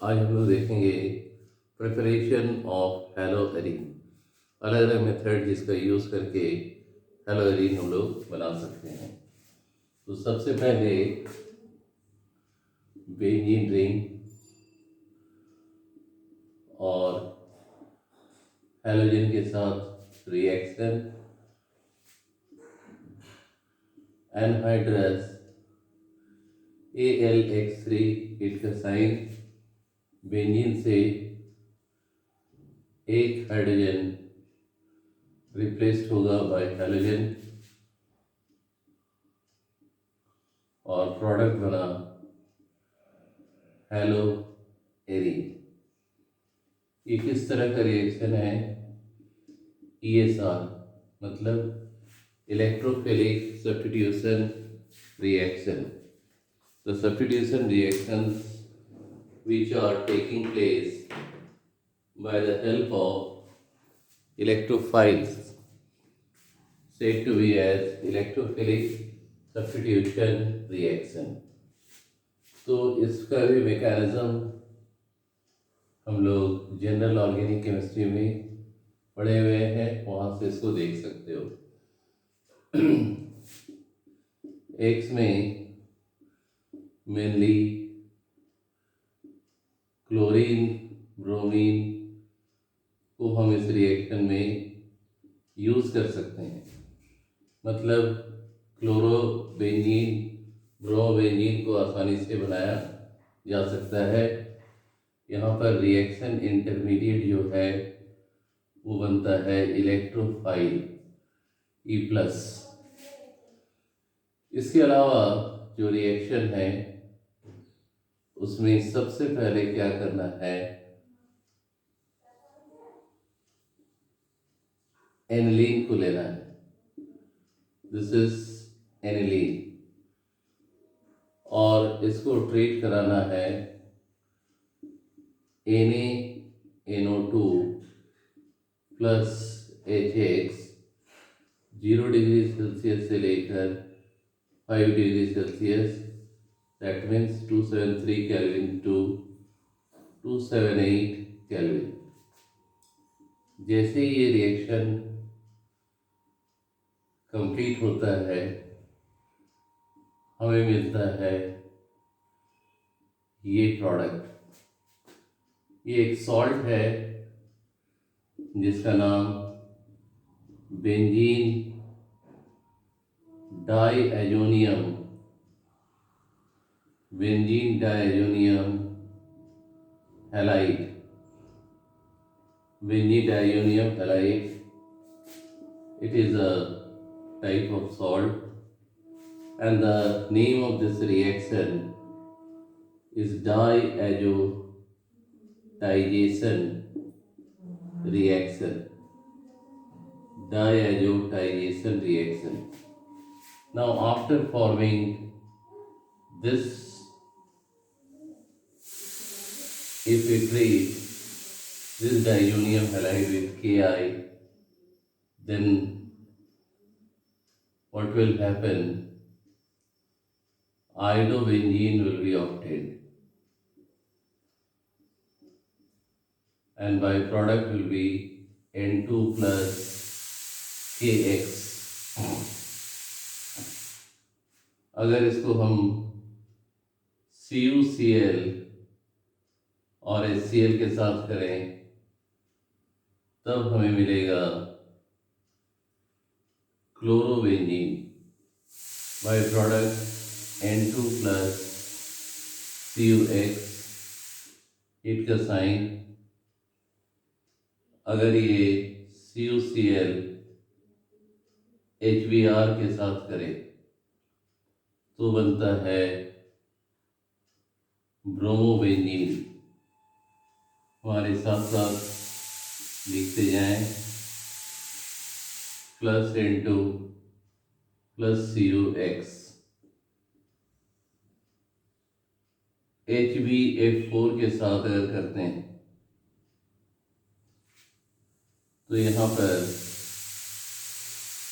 आज हम लोग देखेंगे प्रिपरेशन ऑफ हेलोएरीन, अलग अलग मेथड जिसका यूज़ करके हेलोएरीन हम लोग बना सकते हैं। तो सबसे पहले बेंजीन रिंग और हेलोजन के साथ रिएक्शन एनहाइड्रस AlX3 हिट का साइन, बेंजीन से एक हाइड्रोजन रिप्लेस्ड होगा बाय हेलोजन और प्रोडक्ट बना हेलोएरीन। ये किस तरह का रिएक्शन है? ESR मतलब electrophilic substitution reaction. The substitution reactions which are taking place by the help of electrophiles said to be as electrophilic substitution reaction। तो इसका भी मैकेनिज्म हम लोग जनरल ऑर्गेनिक केमिस्ट्री में पढ़े हुए हैं, वहाँ से इसको देख सकते हो। एक्स में मेनली क्लोरीन ब्रोमीन को हम इस रिएक्शन में यूज़ कर सकते हैं। मतलब क्लोरोबेंजीन ब्रोमोबेंजीन को आसानी से बनाया जा सकता है। यहाँ पर रिएक्शन इंटरमीडिएट जो है वो बनता है इलेक्ट्रोफाइल E+। इसके अलावा जो रिएक्शन है उसमें सबसे पहले क्या करना है? एनिलीन को लेना है। दिस इज एनिलीन और इसको ट्रीट कराना है NaNO2 plus HX 0 degree Celsius से लेकर 5 degree Celsius, that means 273 Kelvin to 278 Kelvin. जैसे ही ये रिएक्शन कंप्लीट होता है हमें मिलता है ये प्रोडक्ट। ये एक सॉल्ट है जिसका नाम benzene diazonium halide benzene diazonium halide. It is a type of salt and the name of this reaction is diazotization reaction. Diazotization reaction. Now after forming this, if we treat this diazonium halide with Ki, then what will happen? Iodobenzene will be obtained and byproduct will be N2 plus KX। अगर इसको हम CuCl और HCl के साथ करें तब हमें मिलेगा chlorobenzene, by product N2 plus CuX hit का साइन। अगर ये CuCl HBr के साथ करें तो बनता है ब्रोमोबेंजीन। हमारे साथ साथ लिखते जाएं, plus N2 plus CuX। HbF4 के साथ अगर करते हैं तो यहाँ पर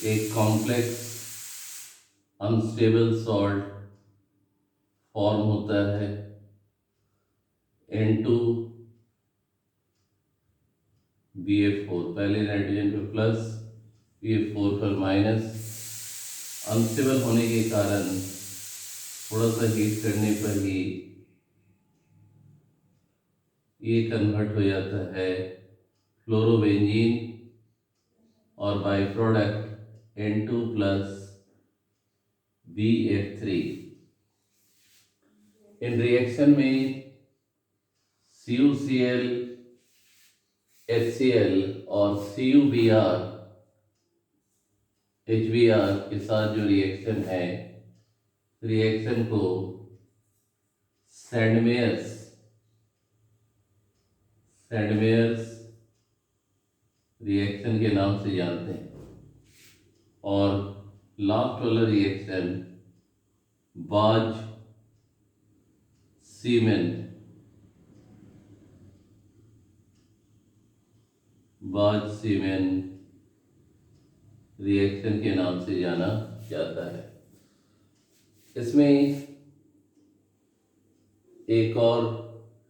एक कॉम्प्लेक्स अनस्टेबल सॉल्ट फॉर्म होता है N2BF4, पहले नाइट्रोजन पर प्लस, BF4 पर माइनस। अनस्टेबल होने के कारण थोड़ा सा हीट करने पर ही ये कन्वर्ट हो जाता है फ्लोरोबेंजीन और by product N2 plus BF3। In reaction में CuCl HCl और CuBr HBr के साथ जो रिएक्शन है, रिएक्शन को सैंडमेयर्स रिएक्शन के नाम से जानते हैं। और लास्ट वाला रिएक्शन बाज सीमेन रिएक्शन के नाम से जाना जाता है। इसमें एक और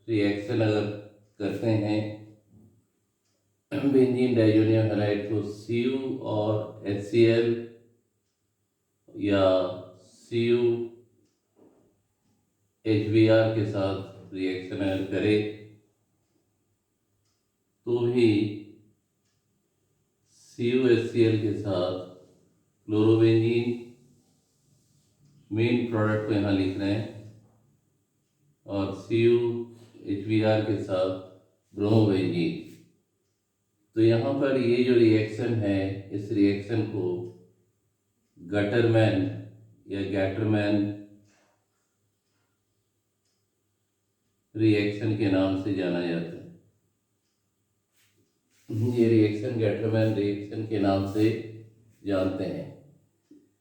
रिएक्शन अगर करते हैं बेंजीन डाइजोनियम हैलाइड को Cu और HCl या CuHBr के साथ रिएक्शन अगर करे तो भी CuHCl के साथ क्लोरोबेंजीन, मेन प्रोडक्ट को यहाँ लिख रहे हैं, और CuHBr के साथ ब्रोमोबेंजीन। तो यहाँ पर ये जो रिएक्शन है, इस रिएक्शन को गटरमैन या गैटरमैन रिएक्शन के नाम से जाना जाता है। ये रिएक्शन गैटरमैन रिएक्शन के नाम से जानते हैं।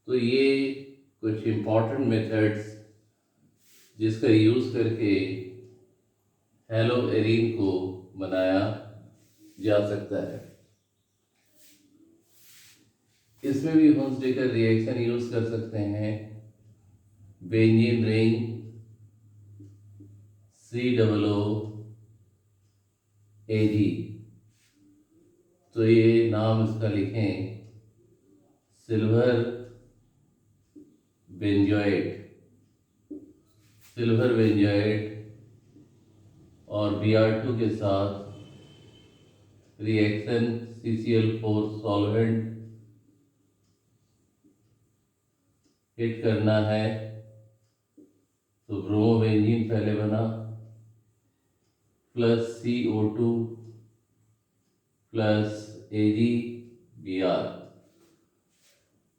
तो ये कुछ इम्पॉर्टेंट मेथड्स जिसका यूज़ करके हैलोएरीन को बनाया जा सकता है। इसमें भी हुंस-डेकर रिएक्शन यूज़ कर सकते हैं। बेंजीन रिंग COOAG, तो ये नाम इसका लिखें सिल्वर बेंजोएट और Br2 के साथ रिएक्शन CCl4 सॉल्वेंट हिट करना है, तो ब्रोमोबेंजीन पहले बना प्लस CO2 प्लस AgBr।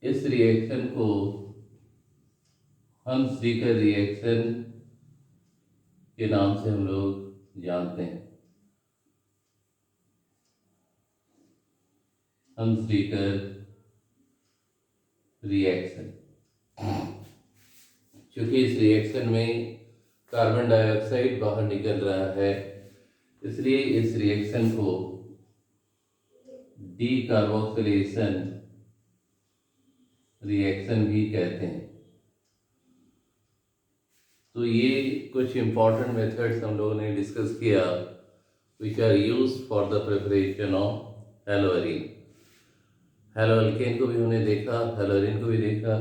इस रिएक्शन को हंस-डीकर रिएक्शन के नाम से हम लोग जानते हैं। हंस-डीकर रिएक्शन, क्योंकि इस रिएक्शन में कार्बन डाइऑक्साइड बाहर निकल रहा है, इसलिए इस रिएक्शन को डीकार्बोक्सिलेशन रिएक्शन भी कहते हैं। तो ये कुछ इम्पॉर्टेंट मेथड्स हम लोगों ने डिस्कस किया which are used for the preparation of haloarene. Haloalkane को भी हमने देखा, हैलोएरीन को भी देखा।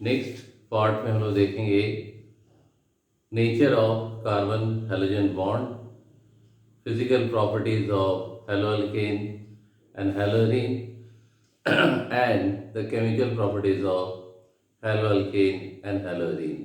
नेक्स्ट पार्ट में हम लोग देखेंगे nature of carbon halogen bond, physical properties of haloalkane and haloarine and the chemical properties of haloalkane and haloarine.